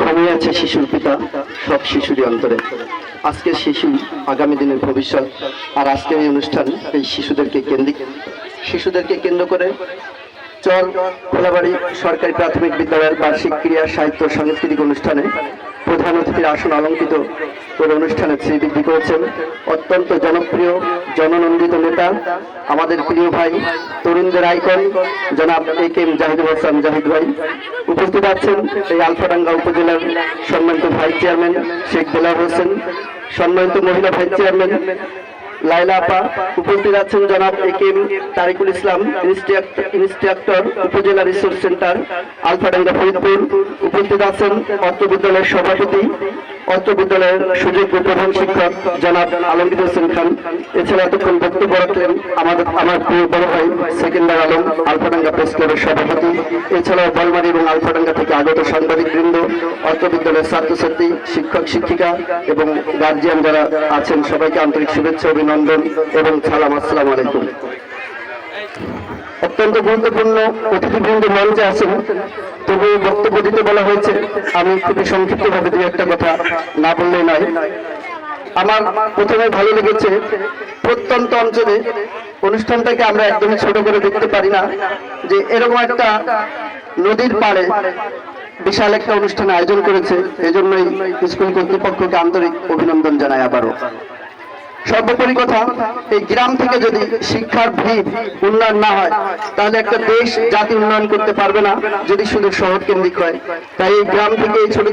ঘুমিয়ে আছে শিশুর পিতা সব শিশুরই অন্তরে। আজকের শিশু আগামী দিনের ভবিষ্যৎ। আর আজকের এই অনুষ্ঠান এই শিশুদেরকে কেন্দ্র করে চর খোলাবাড়ি সরকারি প্রাথমিক বিদ্যালয়ের বার্ষিক ক্রীড়া সাহিত্য সাংস্কৃতিক অনুষ্ঠানে প্রধান অতিথির আসন অলঙ্কিত করে অনুষ্ঠানে শ্রীবৃদ্ধি করেছেন অত্যন্ত জনপ্রিয় জননন্দিত নেতা, আমাদের প্রিয় ভাই, তরুণদের আইকন জনাব AK জাহিদুল হাসান জাহিদ ভাই। উপস্থিত আছেন এই আলফাডাঙ্গা উপজেলার সম্মানিত ভাইস চেয়ারম্যান শেখ দেলাওয়ার হোসেন, সম্মানিত মহিলা ভাইস চেয়ারম্যান লাইলা আপা। উপস্থিত আছেন জনাব AK তারিকুল ইসলাম, ইনস্ট্রাক্টর, উপজেলা রিসোর্স সেন্টার আলফাডাঙ্গা ফরিদপুর। উপস্থিত আছেন অত্র বিদ্যালয়ের সভাপতি, অত্র বিদ্যালয়ের সুযোগ্য প্রধান শিক্ষক জনাব আলমগীর হোসেন খান। এছাড়া এতক্ষণ বক্তব্য রাখলেন আমার প্রিয় বড় ভাই সেকেন্দার আলম, আলফাডাঙ্গা প্রেস ক্লাবের সভাপতি। এছাড়াও বলমারি এবং আলফাডাঙ্গা থেকে আগত সাংবাদিক বৃন্দ, অত্র বিদ্যালয়ের ছাত্রছাত্রী, শিক্ষক শিক্ষিকা এবং গার্জিয়ান যারা আছেন সবাইকে আন্তরিক শুভেচ্ছা, অভিনন্দন এবং সালাম। আসসালামু আলাইকুম। অত্যন্ত গুরুত্বপূর্ণ অতিথিবৃন্দ মঞ্চে আছেন, তবু বক্তব্য দিতে বলা হয়েছে। আমি খুবই সংক্ষিপ্ত ভাবে দু একটা কথা না বললেই নয়। আমার প্রথমে ভালো লেগেছে প্রত্যন্ত অঞ্চলে অনুষ্ঠানটাকে আমরা একদমই ছোট করে দেখতে পারি না, যে এরকম একটা নদীর পাড়ে বিশাল একটা অনুষ্ঠান আয়োজন করেছে। এই জন্যই স্কুল কর্তৃপক্ষকে আন্তরিক অভিনন্দন জানাই আবারও। সর্বোপরি কথা, এই গ্রাম থেকে যদি শিক্ষার ভিত উন্নয়ন না হয় তাহলে একটা দেশ জাতি উন্নয়ন করতে পারবে না, যদি শুধু শহর কেন্দ্রিক হয়। তাই এই গ্রাম থেকে ছোট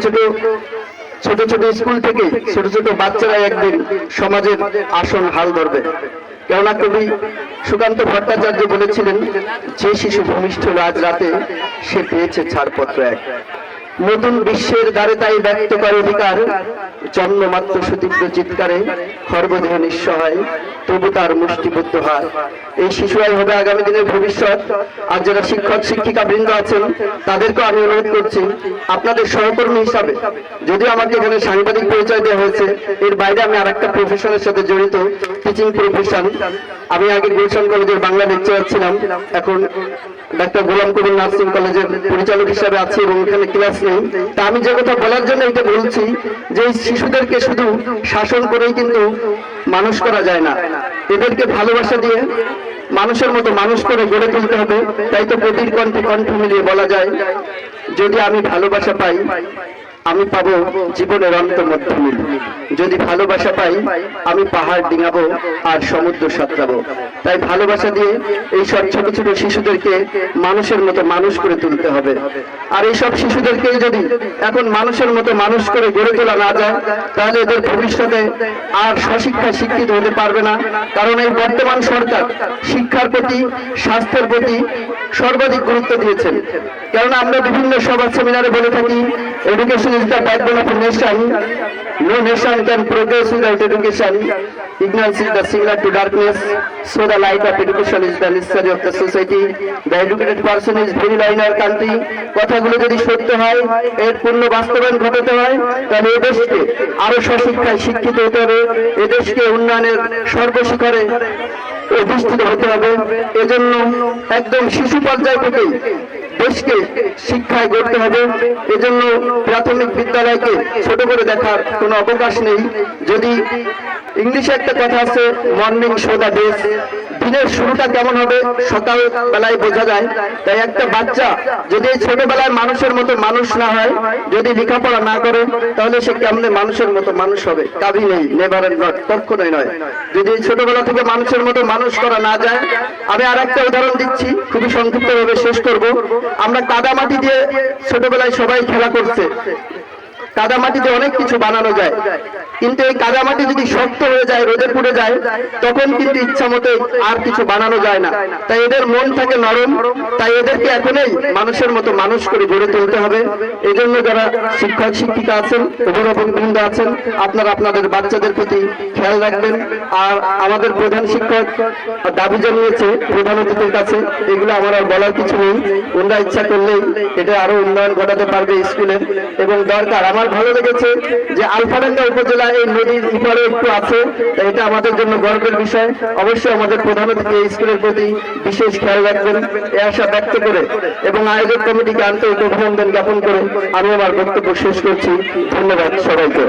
ছোট স্কুল থেকে ছোট ছোট বাচ্চারা একদিন সমাজের আসন হাল ধরবে। কেননা কবি সুকান্ত ভট্টাচার্য বলেছিলেন, যে শিশু ভূমিষ্ঠ আজ রাতে সে পেয়েছে ছাড়পত্র এক। নতুন বিশ্বের দ্বারে তাই ব্যক্ত করে অধিকার, জন্মমাত্র সুতীব্র চিৎকারে খর্বদেহ নিঃসহায়, তবু তার মুষ্টিবদ্ধ হার। এই শিশুরাই হবে আগামী দিনের ভবিষ্যৎ। আর যারা শিক্ষক শিক্ষিকা বৃন্দ আছেন তাদেরকেও আমি অনুরোধ করছি, আপনাদের সহকর্মী হিসাবে, যদিও আমাকে এখানে সাংবাদিক পরিচয় দেওয়া হয়েছে, এর বাইরে আমি আর একটা প্রফেশনের সাথে জড়িত, টিচিং প্রফেশন। আমি আগে গুলশান কলেজের বাংলা লেকচারার ছিলাম, এখন ডাক্তার গোলাম কবির নার্সিং কলেজের পরিচালক হিসাবে আছি এবং এখানে ক্লাস নেই। তা আমি যে কথা বলার জন্য এটা বলছি, যে শিশুদেরকে শুধু শাসন করেই কিন্তু মানুষ করা যায় না, এদেরকে ভালোবাসা দিয়ে মানুষের মতো মানুষ করে গড়ে তুলতে হবে। তাই তো প্রতির কণ্ঠে কণ্ঠ মিলিয়ে বলা যায়, যদি আমি ভালোবাসা পাই আমি পাবো জীবনের অন্ত মধ্যমিল। যদি ভালোবাসা পাই আমি পাহাড় ডিঙাবো আর সমুদ্র সাঁতরাবো। তাই ভালোবাসা দিয়ে এই সব ছোট ছোট শিশুদেরকে মানুষের মতো মানুষ করে তুলতে হবে। আর এই সব শিশুদেরকে যদি এখন মানুষের মতো মানুষ করে গড়ে তোলা না যায়, তাহলে এদের ভবিষ্যতে আর স্বশিক্ষায় শিক্ষিত হতে পারবে না। কারণ এই বর্তমান সরকার শিক্ষার প্রতি, স্বাস্থ্যের প্রতি সর্বাধিক গুরুত্ব দিয়েছেন। কেননা আমরা বিভিন্ন সভা সেমিনারে বলে থাকি, education is the backbone of a nation. No nation can progress without education. Ignorance is the signal to darkness. So the light of education is the necessary of the society. The educated person is very low in our country. কথাগুলো যদি সত্য হয়, এর পূর্ণ বাস্তবায়ন ঘটাতে হয়, তাহলে এদেশকে আরো স্বশিক্ষায় শিক্ষিত হতে হবে, এদেশকে উন্নয়নের সর্বশিখরে অধিষ্ঠিত হতে হবে। এজন্য একদম শিশু পর্যায় থেকেই দেশকে শিক্ষায় গড়তে হবে। এজন্য প্রাথমিক বিদ্যালয়কে ছোট করে দেখার কোনো অবকাশ নেই। যদি ইংলিশে একটা কথা আছে, মর্নিং শো দ্য ডে। দিনের শুরুটা কেমন হবে সকাল বেলায় বোঝা যায়। তাই একটা বাচ্চা যদি এই ছোটবেলায় মানুষের মতো মানুষ না হয়, যদি লেখাপড়া না করে, তাহলে সে কেমনে মানুষের মতো মানুষ হবে? কাবি নেই, নেভার এন্ড নট, কখনোই নয়। যদি এই ছোটবেলা থেকে মানুষের মতো মানুষ করা না যায়, আমি আর একটা উদাহরণ দিচ্ছি, খুবই সংক্ষিপ্ত ভাবে শেষ করব। আমরা কাদামাটি দিয়ে ছোটবেলায় সবাই খেলা করছে। কাদামাটিতে অনেক কিছু বানানো যায়, কিন্তু এই কাদামাটি যদি শক্ত হয়ে যায়, রোদে পুড়ে যায়, তখন কিন্তু ইচ্ছা মতো আর কিছু বানানো যায় না। তাই এদের মন থাকে নরম, তাই এদেরকে এখনই মানুষের মতো মানুষ করে গড়ে তুলতে হবে। এই জন্য যারা শিক্ষক শিক্ষিকা আছেন, অভিভাবক বৃন্দ আছেন, আপনারা আপনাদের বাচ্চাদের প্রতি খেয়াল রাখবেন। আর আমাদের প্রধান শিক্ষক দাবি জানিয়েছে প্রধান অতিথির কাছে, এগুলো আমার আর বলার কিছু নেই। ওনারা ইচ্ছা করলেই এটা আরো উন্নয়ন ঘটাতে পারবে স্কুলের, এবং দরকার আমার আমার ভালো লেগেছে যে আলফাডাঙ্গা উপজেলা এই নদীর ইপারে একটু আছে, তাই এটা আমাদের জন্য গর্বের বিষয়। অবশ্যই আমাদের প্রধান অতিথি এই স্কুলের প্রতি বিশেষ খেয়াল রাখবেন এই আশা ব্যক্ত করে এবং আয়োজক কমিটিকে আন্তরিক অভিনন্দন জ্ঞাপন করে আমি আমার বক্তব্য শেষ করছি। ধন্যবাদ সবাইকে।